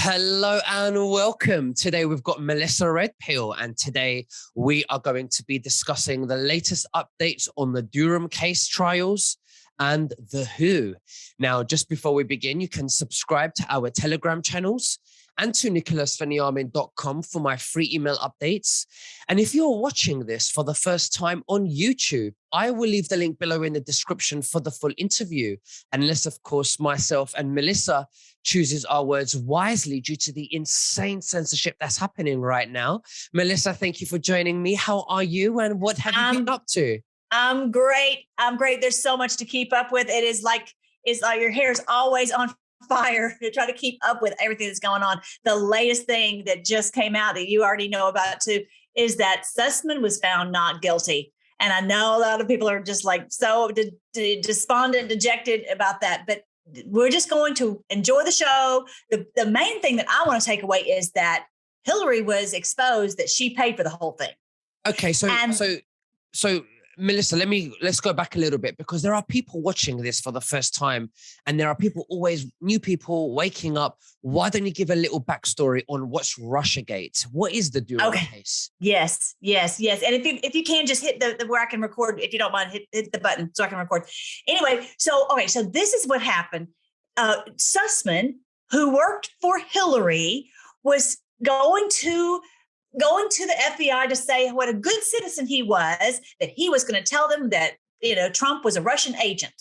Hello and welcome. Today we've got Melissa Redpill, and today we are going to be discussing the latest updates on the Durham case trials and the WHO. Now, just before we begin, you can subscribe to our Telegram channels and to nicholasveniamin.com for my free email updates. And if you're watching this for the first time on YouTube, I will leave the link below in the description for the full interview. Unless, of course, myself and Melissa chooses our words wisely due to the insane censorship that's happening right now. Melissa, thank you for joining me. How are you and what have you been up to? I'm great. There's so much to keep up with. It's like your hair is always on fire to try to keep up with everything that's going on. The latest thing that just came out that you already know about too is that Sussman was found not guilty. And I know a lot of people are just like so despondent, dejected about that, but we're just going to enjoy the show. The main thing that I want to take away is that Hillary was exposed that she paid for the whole thing. Okay, so Melissa, let's go back a little bit, because there are people watching this for the first time, and there are new people waking up. Why don't you give a little backstory on what's Russiagate? What is the Durham case? Yes. And if you can just hit the where I can record, if you don't mind, hit the button so I can record. Anyway, so this is what happened. Sussman, who worked for Hillary, was going to the FBI to say what a good citizen he was, that he was going to tell them that, Trump was a Russian agent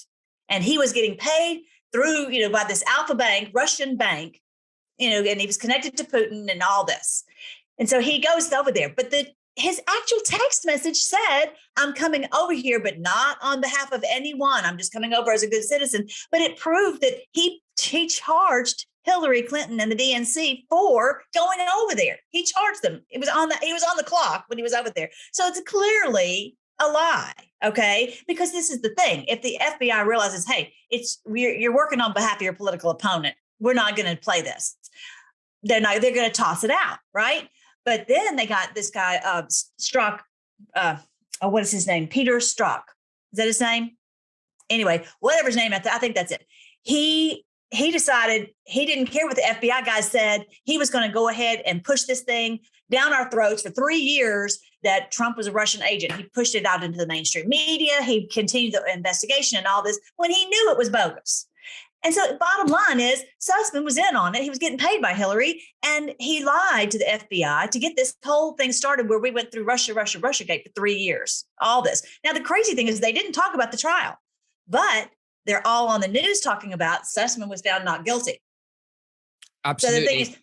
and he was getting paid through, by this Alpha Bank, Russian bank, and he was connected to Putin and all this. And so he goes over there, but his actual text message said, I'm coming over here, but not on behalf of anyone. I'm just coming over as a good citizen. But it proved that he charged Hillary Clinton and the DNC for going over there. He charged them. He was on the clock when he was over there. So it's clearly a lie, okay? Because this is the thing. If the FBI realizes, hey, you're working on behalf of your political opponent, we're not going to play this. They're going to toss it out, right? But then they got this guy, Strzok. What is his name? Peter Strzok. Is that his name? Anyway, whatever his name, I think that's it. He decided he didn't care what the FBI guy said. He was going to go ahead and push this thing down our throats for 3 years that Trump was a Russian agent. He pushed it out into the mainstream media. He continued the investigation and all this when he knew it was bogus. And so the bottom line is Sussman was in on it. He was getting paid by Hillary, and he lied to the FBI to get this whole thing started where we went through Russiagate for 3 years, all this. Now, the crazy thing is they didn't talk about the trial, but they're all on the news talking about Sussman was found not guilty. Absolutely. So the thing is,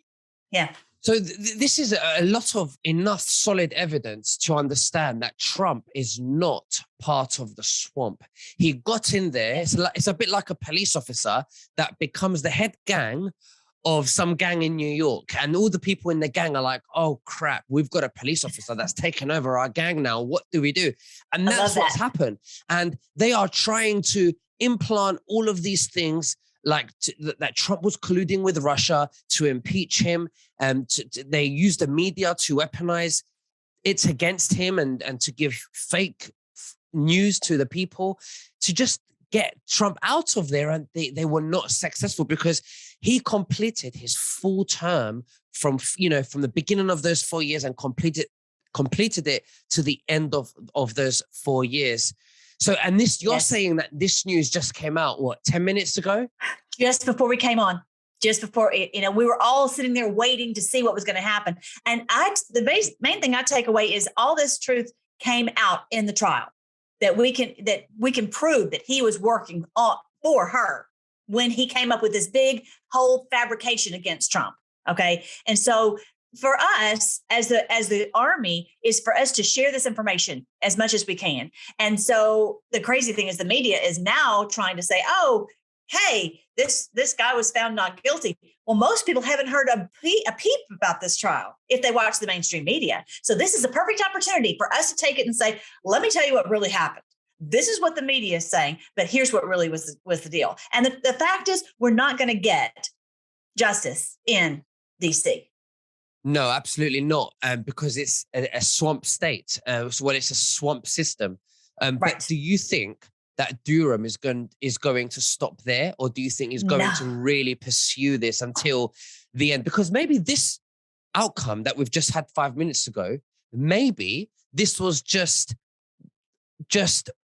yeah. So this is a lot of enough solid evidence to understand that Trump is not part of the swamp. He got in there. It's a bit like a police officer that becomes the head gang of some gang in New York. And all the people in the gang are like, oh, crap, we've got a police officer that's taken over our gang now. What do we do? And that's what's happened. And they are trying to implant all of these things like that Trump was colluding with Russia to impeach him. They used the media to weaponize it against him and to give fake news to the people to just get Trump out of there. And they were not successful because he completed his full term from the beginning of those 4 years and completed it to the end of those 4 years. So, and this, you're saying that this news just came out, 10 minutes ago? Just before we came on, just before, we were all sitting there waiting to see what was going to happen. And the main thing I take away is all this truth came out in the trial, that we can prove that he was working for her when he came up with this big whole fabrication against Trump. Okay. And so for us as the Army is for us to share this information as much as we can. And so the crazy thing is the media is now trying to say, oh, hey, this guy was found not guilty. Well, most people haven't heard a peep about this trial if they watch the mainstream media. So this is a perfect opportunity for us to take it and say, let me tell you what really happened. This is what the media is saying, but here's what really was the deal. And the fact is, we're not going to get justice in DC. No, absolutely not, because it's a swamp state. It's a swamp system. Right. But do you think that Durham is going to stop there, or do you think he's going to really pursue this until the end? Because maybe this outcome that we've just had 5 minutes ago, maybe this was just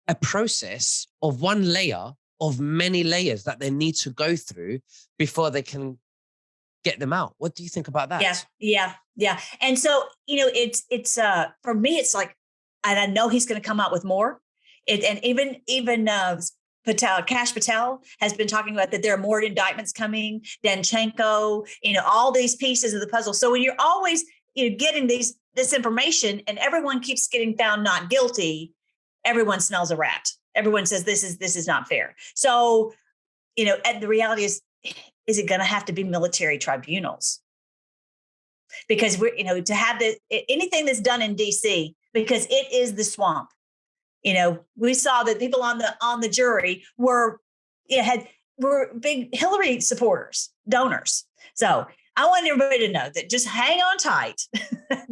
a process of one layer of many layers that they need to go through before they can get them out. What do you think about that? Yeah. And so, it's for me, it's like, and I know he's going to come out with more. And even Cash Patel has been talking about that there are more indictments coming, Danchenko, all these pieces of the puzzle. So when you're always getting this information and everyone keeps getting found not guilty, everyone smells a rat. Everyone says this is not fair. So, and the reality is it going to have to be military tribunals? Because we're, to have anything that's done in DC, because it is the swamp. We saw that people on the jury were big Hillary supporters, donors. So I want everybody to know that just hang on tight.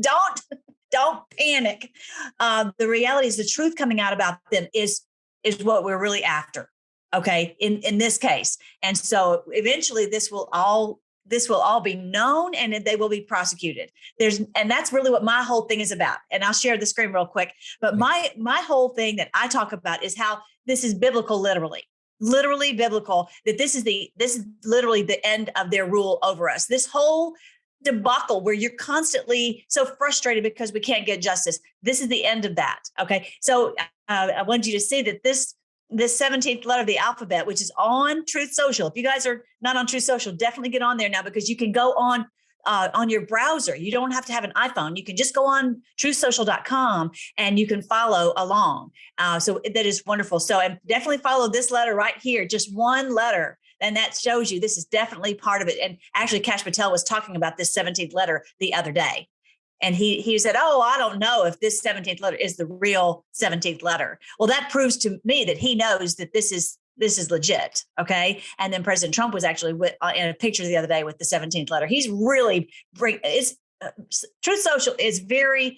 Don't panic. The reality is the truth coming out about them is what we're really after. Okay. In this case. And so eventually this will all be known and they will be prosecuted. And that's really what my whole thing is about. And I'll share the screen real quick. But my whole thing that I talk about is how this is biblical, literally biblical, that this is literally the end of their rule over us. This whole debacle where you're constantly so frustrated because we can't get justice. This is the end of that. Okay. So I want you to see that this 17th letter of the alphabet, which is on Truth Social. If you guys are not on Truth Social, definitely get on there now, because you can go on your browser. You don't have to have an iPhone. You can just go on truthsocial.com and you can follow along. So that is wonderful. So and definitely follow this letter right here, just one letter. And that shows you this is definitely part of it. And actually, Cash Patel was talking about this 17th letter the other day. And he said, oh, I don't know if this 17th letter is the real 17th letter. Well, that proves to me that he knows that this is legit. Okay. And then President Trump was actually in a picture the other day with the 17th letter. He's really Truth Social is very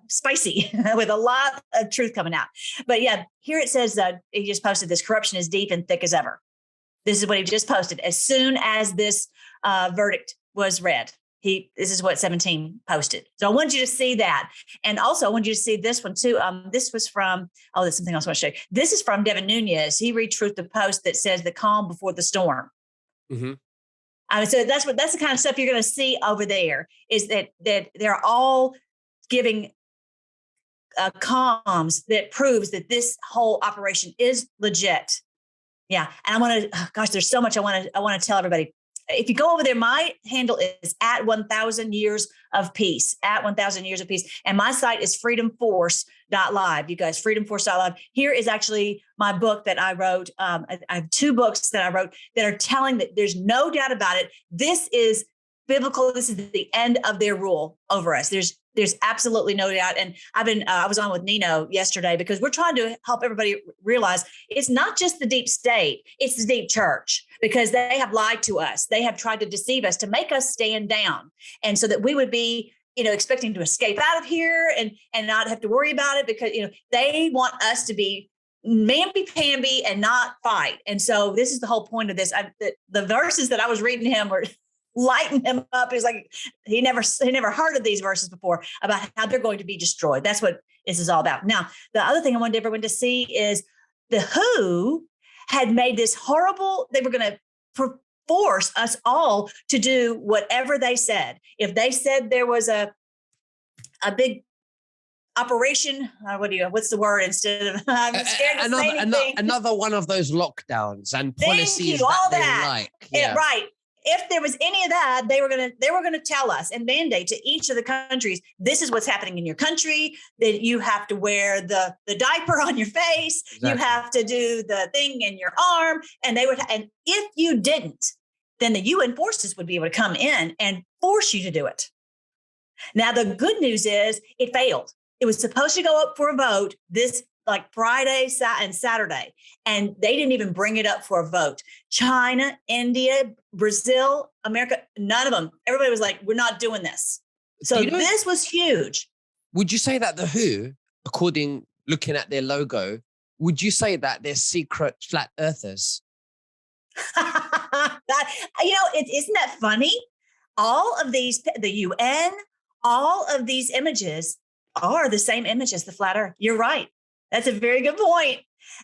spicy with a lot of truth coming out. But yeah, here it says that he just posted this: corruption is deep and thick as ever. This is what he just posted as soon as this verdict was read. This is what 17 posted. So I want you to see that. And also I want you to see this one too. This was from, there's something else I want to show you. This is from Devin Nunes. He retweeted the post that says the calm before the storm. Mm-hmm. So that's the kind of stuff you're going to see over there, is that they're all giving comms that proves that this whole operation is legit. Yeah. And I want to, there's so much I want to tell everybody. If you go over there, my handle is at 1000 years of peace, at 1000 years of peace. And my site is freedomforce.live. You guys, freedomforce.live. Here is actually my book that I wrote. I have 2 books that I wrote that are telling that there's no doubt about it. This is biblical. This is the end of their rule over us. There's absolutely no doubt. And I was on with Nino yesterday because we're trying to help everybody realize it's not just the deep state, it's the deep church, because they have lied to us. They have tried to deceive us to make us stand down. And so that we would be, expecting to escape out of here and not have to worry about it, because, they want us to be mamby-pamby and not fight. And so this is the whole point of this. The verses that I was reading him were lighten him up. He's like, he never heard of these verses before about how they're going to be destroyed. That's what this is all about. Now, the other thing I wanted everyone to see is the WHO had made this horrible, they were going to force us all to do whatever they said. If they said there was a big operation, what's the word instead of, I'm scared to say anything. Another one of those lockdowns and policies that they like. Yeah. Right. If there was any of that, they were going to tell us and mandate to each of the countries, this is what's happening in your country, that you have to wear the diaper on your face. Exactly. You have to do the thing in your arm. And if you didn't, then the UN forces would be able to come in and force you to do it. Now, the good news is it failed. It was supposed to go up for a vote this Friday and Saturday, and they didn't even bring it up for a vote. China, India, Brazil, America, none of them. Everybody was like, we're not doing this. So this was huge. Would you say that the WHO, looking at their logo, would you say that they're secret flat earthers? Isn't that funny? All of these, the UN, all of these images are the same image as the flat earth. You're right. That's a very good point.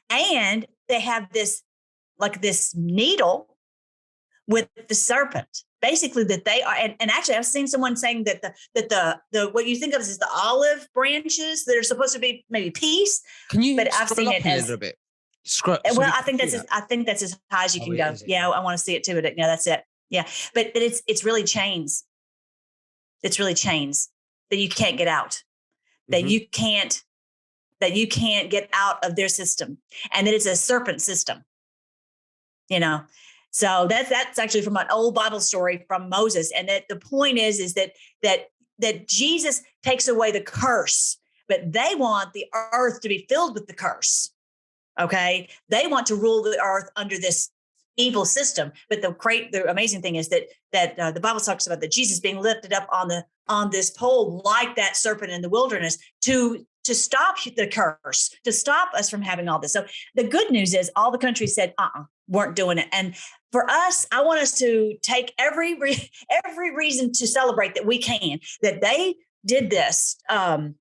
And they have this, like this needle with the serpent, basically that they are. And actually I've seen someone saying that the what you think of as the olive branches that are supposed to be maybe peace. Can you but I've seen it a as little bit? well, I think that's as high as you can go. Yeah, I want to see it too. But that's it. Yeah, but it's really chains. It's really chains that you can't get out. That you can't get out of their system, and that it's a serpent system. So that's actually from an old Bible story from Moses, and that the point is that Jesus takes away the curse, but they want the earth to be filled with the curse. Okay, they want to rule the earth under this evil system. But the amazing thing is that the Bible talks about that Jesus being lifted up on this pole like that serpent in the wilderness to stop the curse, to stop us from having all this. So the good news is all the countries said, weren't doing it. And for us, I want us to take every reason to celebrate that we can, that they did this, that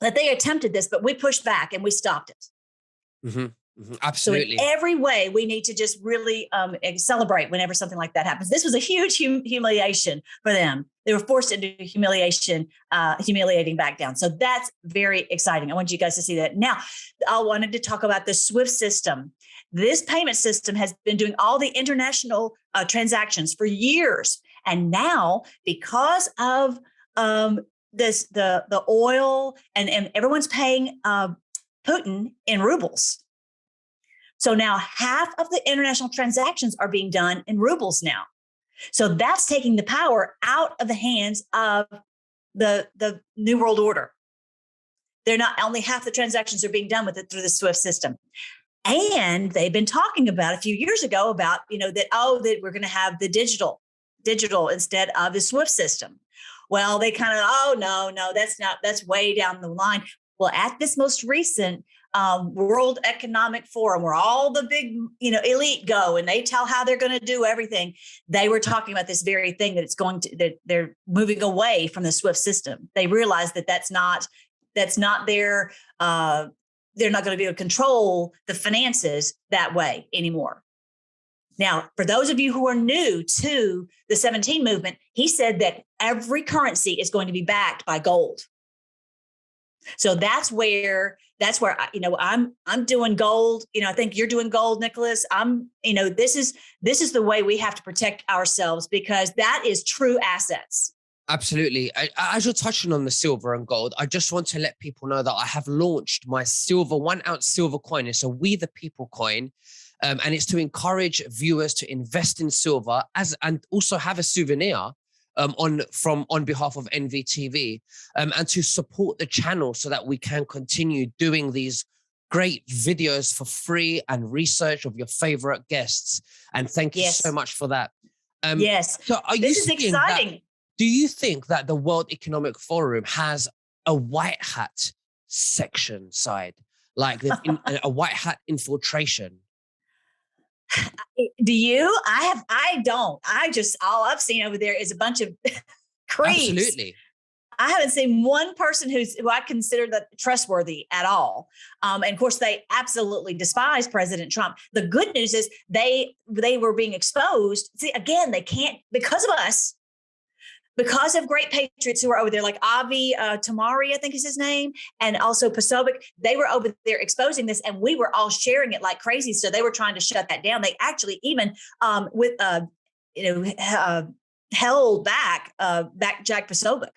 they attempted this, but we pushed back and we stopped it. Absolutely. So in every way, we need to just really celebrate whenever something like that happens. This was a huge humiliation for them. They were forced into humiliating back down. So that's very exciting. I want you guys to see that. Now, I wanted to talk about the SWIFT system. This payment system has been doing all the international transactions for years. And now, because of the oil and everyone's paying Putin in rubles. So now half of the international transactions are being done in rubles now. So that's taking the power out of the hands of the New World Order. They're not only half the transactions are being done with it through the SWIFT system. And they've been talking about a few years ago about, that we're going to have the digital instead of the SWIFT system. Well, they kind of, no, that's way down the line. Well, at this most recent World Economic Forum, where all the big, elite go and they tell how they're going to do everything, they were talking about this very thing that they're moving away from the SWIFT system. They realize that's not their, they're not going to be able to control the finances that way anymore. Now, for those of you who are new to the 17 movement, he said that every currency is going to be backed by gold. So that's where I'm doing gold. I think you're doing gold, Nicholas. This is the way we have to protect ourselves, because that is true assets. Absolutely. As you're touching on the silver and gold, I just want to let people know that I have launched my 1 ounce silver coin. It's a We the People coin. And it's to encourage viewers to invest in silver and also have a souvenir on behalf of NVTV, and to support the channel so that we can continue doing these great videos for free and research of your favorite guests. And thank you so much for that. Yes. So this is exciting. Do you think that the World Economic Forum has a white hat section side, like a white hat infiltration? Do you? I don't. All I've seen over there is a bunch of creeps. Absolutely. I haven't seen one person who I consider that trustworthy at all. And of course, they absolutely despise President Trump. The good news is they were being exposed. See, again, they can't, because of us, because of great patriots who are over there, like Avi Tamari, I think is his name, and also Pasovic. They were over there exposing this, and we were all sharing it like crazy. So they were trying to shut that down. They actually even held back Jack Pasovic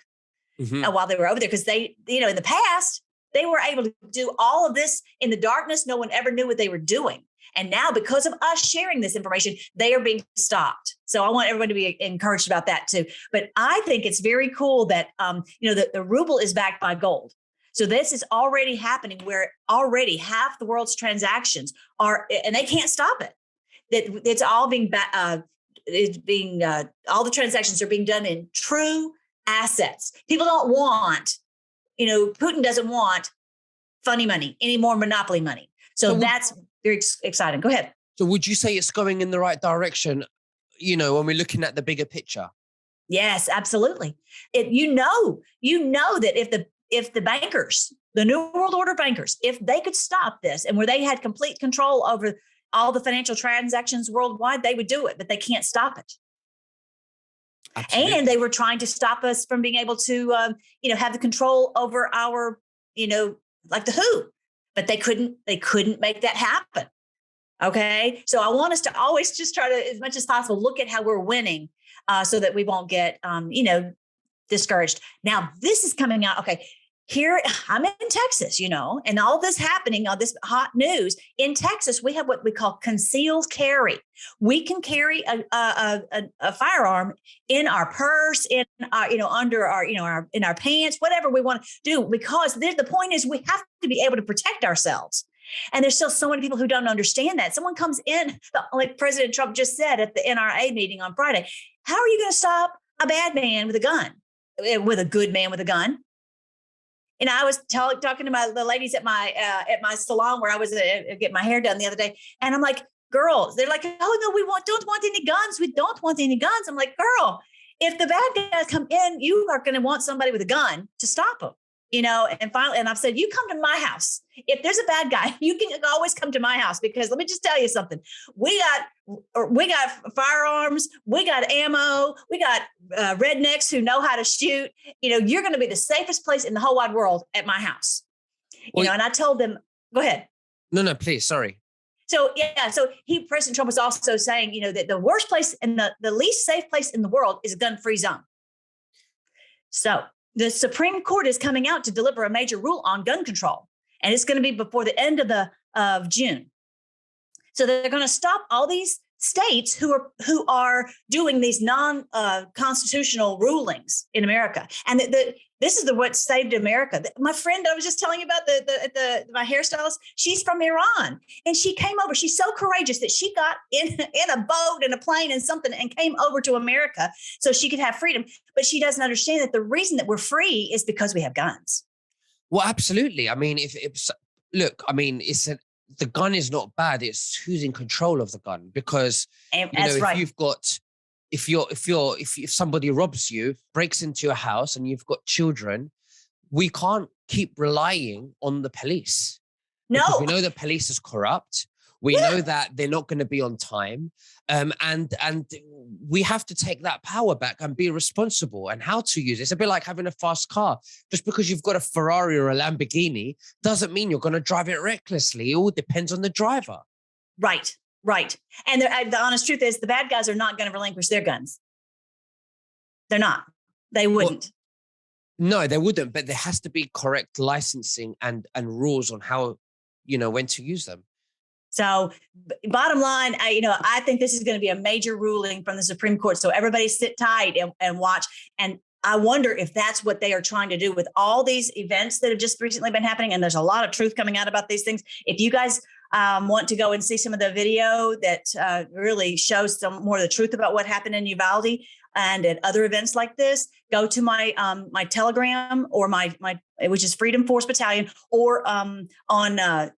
while they were over there, because they, in the past, they were able to do all of this in the darkness. No one ever knew what they were doing. And now, because of us sharing this information, they are being stopped. So I want everyone to be encouraged about that too. But I think it's very cool that, the ruble is backed by gold. So this is already happening, where already half the world's transactions are, and they can't stop it. That it's all all the transactions are being done in true assets. People don't want, Putin doesn't want funny money, any more monopoly money. So that's very exciting. Go ahead. So would you say it's going in the right direction, when we're looking at the bigger picture? Yes, absolutely. You know that if the bankers, the New World Order bankers, if they could stop this and where they had complete control over all the financial transactions worldwide, they would do it, but they can't stop it. Absolutely. And they were trying to stop us from being able to, have the control over our, like the WHO, but they couldn't make that happen. Okay. So I want us to always just try to, as much as possible, look at how we're winning so that we won't get, discouraged. Now this is coming out. Okay. Here I'm in Texas, and all this happening, all this hot news in Texas, we have what we call concealed carry. We can carry a firearm in our purse, in our, under our, in our pants, whatever we want to do, because the point is we have to be able to protect ourselves. And there's still so many people who don't understand that. Someone comes in, like President Trump just said at the NRA meeting on Friday, how are you going to stop a bad man with a gun, with a good man with a gun? And I was talking to the ladies at my salon where I was getting my hair done the other day. And I'm like, girls, they're like, oh no, don't want any guns. We don't want any guns. I'm like, girl, if the bad guys come in, you are going to want somebody with a gun to stop them. And finally, and I've said, you come to my house. If there's a bad guy, you can always come to my house, because let me just tell you something. We got firearms, we got ammo, we got rednecks who know how to shoot. You're going to be the safest place in the whole wide world at my house. And I told them, go ahead. No, please. Sorry. So, President Trump was also saying, that the worst place and the least safe place in the world is a gun-free zone. So the Supreme Court is coming out to deliver a major rule on gun control, and it's going to be before the end of June. So they're going to stop all these states who are doing these non-constitutional rulings in America. And this is what saved America. My friend I was just telling you about, my hairstylist, she's from Iran, and she came over. She's so courageous that she got in a boat and a plane and something and came over to America so she could have freedom. But she doesn't understand that the reason that we're free is because we have guns. Well, absolutely. I mean, the gun is not bad. It's who's in control of the gun, because if somebody robs you, breaks into your house, and you've got children, we can't keep relying on the police. No, because we know the police is corrupt. We know that they're not going to be on time, and we have to take that power back and be responsible and how to use it. It's a bit like having a fast car. Just because you've got a Ferrari or a Lamborghini doesn't mean you're going to drive it recklessly. It all depends on the driver. Right. And the honest truth is, the bad guys are not going to relinquish their guns. They're not. They wouldn't. Well, no, they wouldn't. But there has to be correct licensing and rules on how, when to use them. So bottom line, I think this is going to be a major ruling from the Supreme Court. So everybody sit tight and watch. And I wonder if that's what they are trying to do with all these events that have just recently been happening. And there's a lot of truth coming out about these things. If you guys want to go and see some of the video that really shows some more of the truth about what happened in Uvalde and at other events like this, go to my my Telegram or my which is Freedom Force Battalion, or on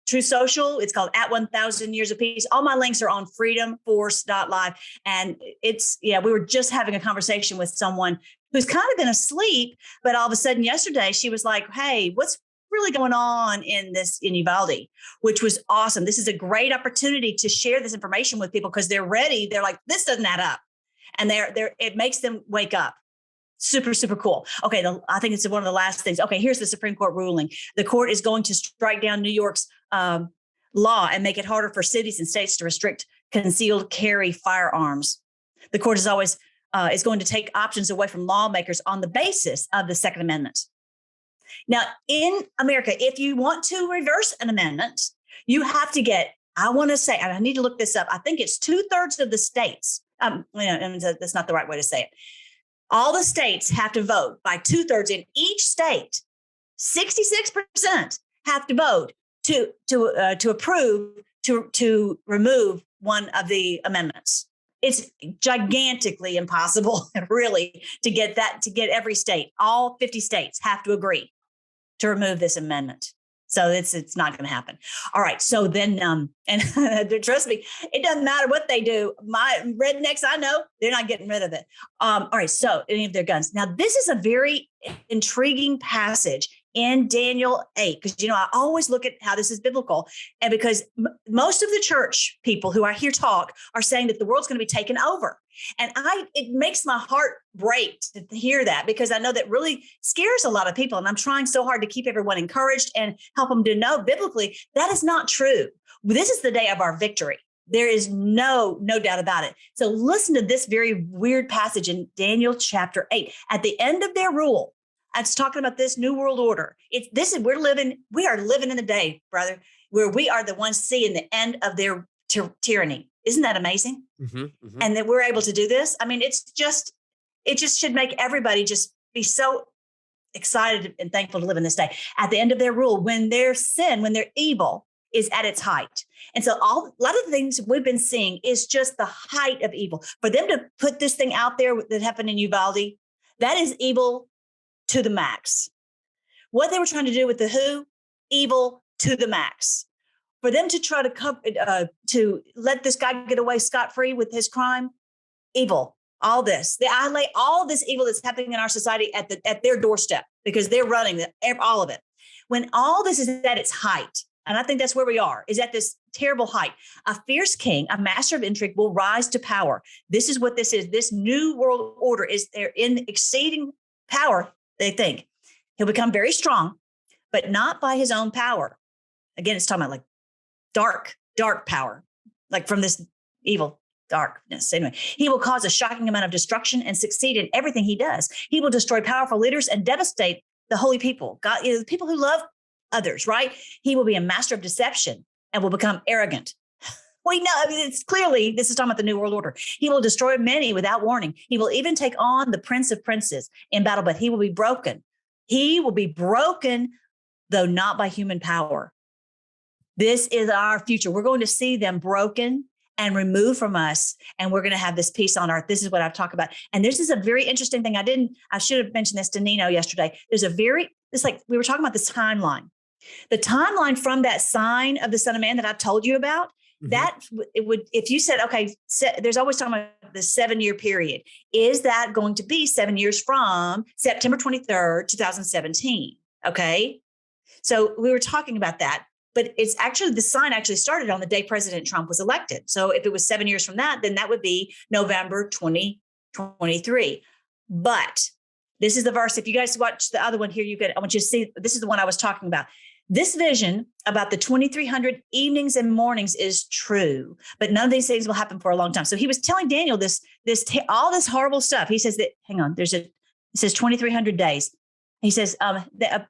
True Social. It's called @1000 Years of Peace. All my links are on freedomforce.live. And we were just having a conversation with someone who's kind of been asleep, but all of a sudden yesterday she was like, hey, what's really going on in Uvalde, which was awesome. This is a great opportunity to share this information with people, because they're ready. They're like, this doesn't add up. And it makes them wake up. Super, super cool. Okay. I think it's one of the last things. Okay. Here's the Supreme Court ruling. The court is going to strike down New York's law and make it harder for cities and states to restrict concealed carry firearms. The court is going to take options away from lawmakers on the basis of the Second Amendment. Now, in America, if you want to reverse an amendment, you have to get, I need to look this up. I think it's 2/3 of the states. That's not the right way to say it. All the states have to vote by 2/3 in each state. 66% have to vote to approve to remove one of the amendments. It's gigantically impossible, really, to get every state. All 50 states have to agree to remove this amendment. So it's not going to happen. All right. So then, and trust me, it doesn't matter what they do. My rednecks, I know they're not getting rid of it. All right. So any of their guns. Now, this is a very intriguing passage in Daniel 8, because, I always look at how this is biblical. And because most of the church people who I hear talk are saying that the world's going to be taken over. And it makes my heart break to hear that, because I know that really scares a lot of people. And I'm trying so hard to keep everyone encouraged and help them to know biblically that is not true. This is the day of our victory. There is no doubt about it. So listen to this very weird passage in Daniel chapter 8. At the end of their rule, it's talking about this new world order. We are living in the day, brother, where we are the ones seeing the end of their tyranny. Isn't that amazing? Mm-hmm, mm-hmm. And that we're able to do this. I mean, it just should make everybody just be so excited and thankful to live in this day. At the end of their rule, when their evil is at its height. And so a lot of the things we've been seeing is just the height of evil. For them to put this thing out there that happened in Uvalde, that is evil to the max. What they were trying to do with the WHO, evil to the max. For them to try to let this guy get away scot-free with his crime, evil. All this, I lay all this evil that's happening in our society at their doorstep, because they're running all of it. When all this is at its height, and I think that's where we are, is at this terrible height. A fierce king, a master of intrigue, will rise to power. This is what this is. This new world order is there in exceeding power. They think he'll become very strong, but not by his own power. Again, it's talking about like dark power, like from this evil darkness. Anyway, he will cause a shocking amount of destruction and succeed in everything he does. He will destroy powerful leaders and devastate the holy people, God, the people who love others, right? He will be a master of deception and will become arrogant. We know, it's clearly, this is talking about the New World Order. He will destroy many without warning. He will even take on the Prince of Princes in battle, but he will be broken. He will be broken, though not by human power. This is our future. We're going to see them broken and removed from us, and we're going to have this peace on earth. This is what I've talked about. And this is a very interesting thing. I should have mentioned this to Nino yesterday. It's like we were talking about this timeline. The timeline from that sign of the Son of Man that I've told you about, that it would, if you said, okay, there's always talking about the 7-year period. Is that going to be 7 years from September 23rd, 2017? Okay. So we were talking about that, but it's actually, the sign actually started on the day President Trump was elected. So if it was 7 years from that, then that would be November 2023. But this is the verse. If you guys watch the other one here, I want you to see, this is the one I was talking about. This vision about the 2,300 evenings and mornings is true, but none of these things will happen for a long time. So he was telling Daniel all this horrible stuff. He says that, hang on, it says 2,300 days. He says,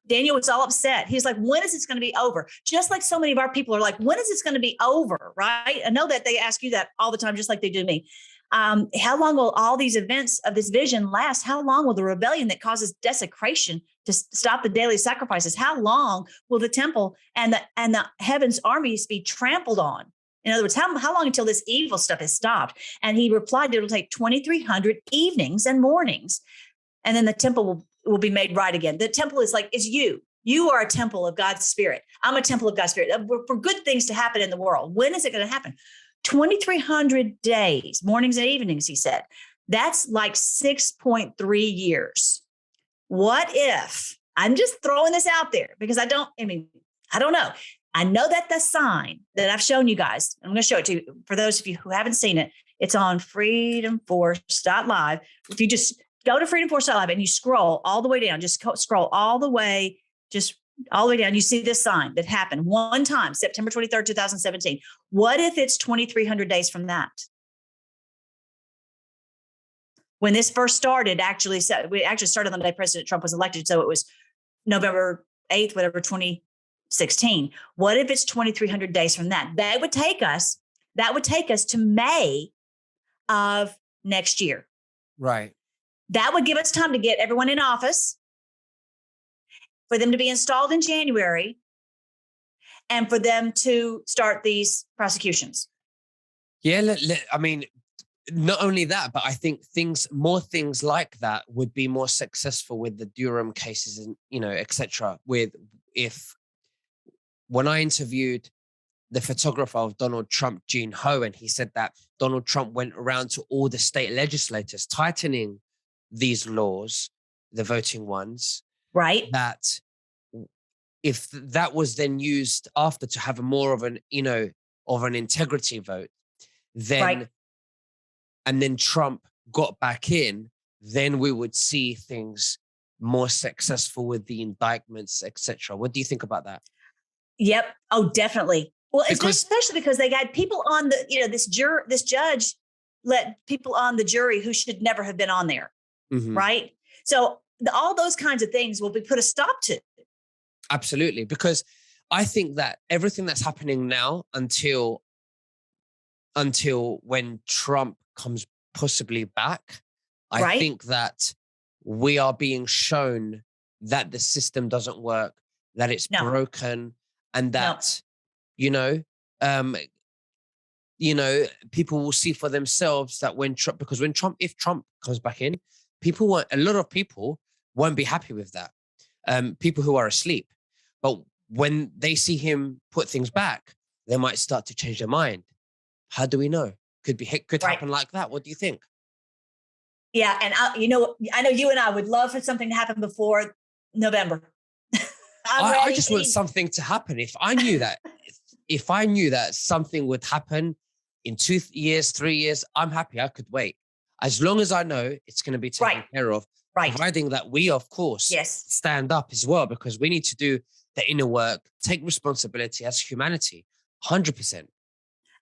Daniel was all upset. He's like, when is this going to be over? Just like so many of our people are like, when is this going to be over? Right? I know that they ask you that all the time, just like they do me. How long will all these events of this vision last? How long will the rebellion that causes desecration to stop the daily sacrifices? How long will the temple and the heavens armies be trampled on? In other words, how long until this evil stuff is stopped? And he replied, it'll take 2,300 evenings and mornings. And then the temple will be made right again. The temple is you. You are a temple of God's Spirit. I'm a temple of God's Spirit. For good things to happen in the world. When is it going to happen? 2,300 days, mornings and evenings, he said. That's like 6.3 years. What if, I'm just throwing this out there because I don't know. I know that the sign that I've shown you guys, I'm going to show it to you for those of you who haven't seen it. It's on freedomforce.live. If you just go to freedomforce.live and you scroll all the way down, just scroll all the way down, you see this sign that happened one time, September 23rd, 2017. What if it's 2,300 days from that? When this first started, we actually started on the day President Trump was elected. So it was November 8th, whatever, 2016. What if it's 2,300 days from that? That would take us to May of next year. Right. That would give us time to get everyone in office, for them to be installed in January, and for them to start these prosecutions. Yeah, I mean, not only that, but I think more things like that would be more successful with the Durham cases and, et cetera, if when I interviewed the photographer of Donald Trump, Gene Ho, and he said that Donald Trump went around to all the state legislators tightening these laws, the voting ones, Right. that if that was then used after to have a more of an, of an integrity vote, then, Right. and then Trump got back in, then we would see things more successful with the indictments, etc. What do you think about that? Yep. Oh, definitely. Well, Because especially because they got people on the, this judge let people on the jury who should never have been on there. Mhm. Right. So all those kinds of things will be put a stop to. Absolutely. Because I think that everything that's happening now until when Trump comes possibly back, I Right. think that we are being shown that the system doesn't work, that it's No. broken, and No. that, um, people will see for themselves that if Trump comes back in, a lot of people won't be happy with that. People who are asleep, but when they see him put things back, they might start to change their mind. How do we know? Could Right. happen like that. What do you think? Yeah. And I know you and I would love for something to happen before November. I'm ready. I just want something to happen. If I knew that something would happen in 2 years, 3 years, I'm happy. I could wait. As long as I know it's going to be taken care of, Right. providing that we, of course, Yes. stand up as well, because we need to do the inner work, take responsibility as humanity, 100%.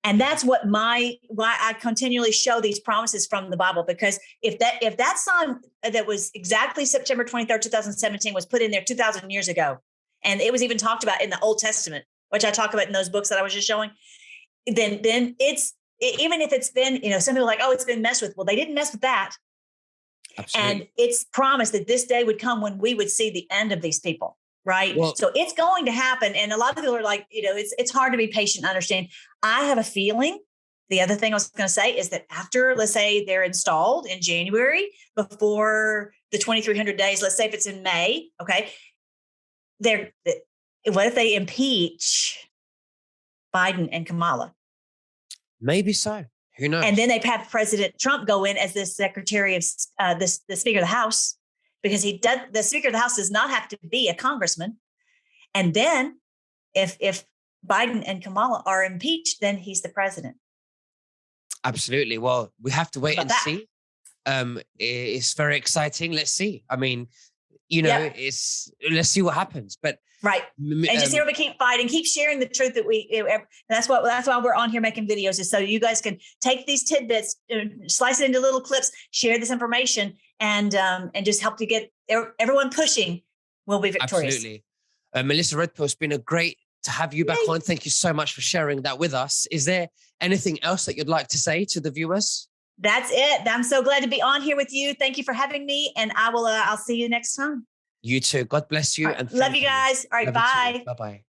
And that's why I continually show these promises from the Bible, because if that sign that was exactly September 23rd, 2017 was put in there 2,000 years ago, and it was even talked about in the Old Testament, which I talk about in those books that I was just showing, then it's, even if it's been, some people are like, oh, it's been messed with. Well, they didn't mess with that. Absolutely. And it's promised that this day would come when we would see the end of these people. Right. Well, so it's going to happen. And a lot of people are like, it's hard to be patient and understand. I have a feeling. The other thing I was going to say is that after, let's say they're installed in January, before the 2,300 days, let's say if it's in May. Okay. What if they impeach Biden and Kamala? Maybe so. Who knows? And then they have President Trump go in as the Secretary of the Speaker of the House, because the Speaker of the House does not have to be a congressman. And then if Biden and Kamala are impeached, then he's the president. Absolutely. Well, we have to wait and see. It's very exciting. Let's see. I mean, let's see what happens. But right. And just here we keep fighting, keep sharing the truth that that's why we're on here making videos, is so you guys can take these tidbits, slice it into little clips, share this information, and just help to get everyone pushing. We'll be victorious. Absolutely. Melissa Redpill, it's been great to have you back on. Thank you so much for sharing that with us. Is there anything else that you'd like to say to the viewers? That's it. I'm so glad to be on here with you. Thank you for having me, and I'll see you next time. You too. God bless you. Right. And love you guys. All right. Bye. Bye-bye.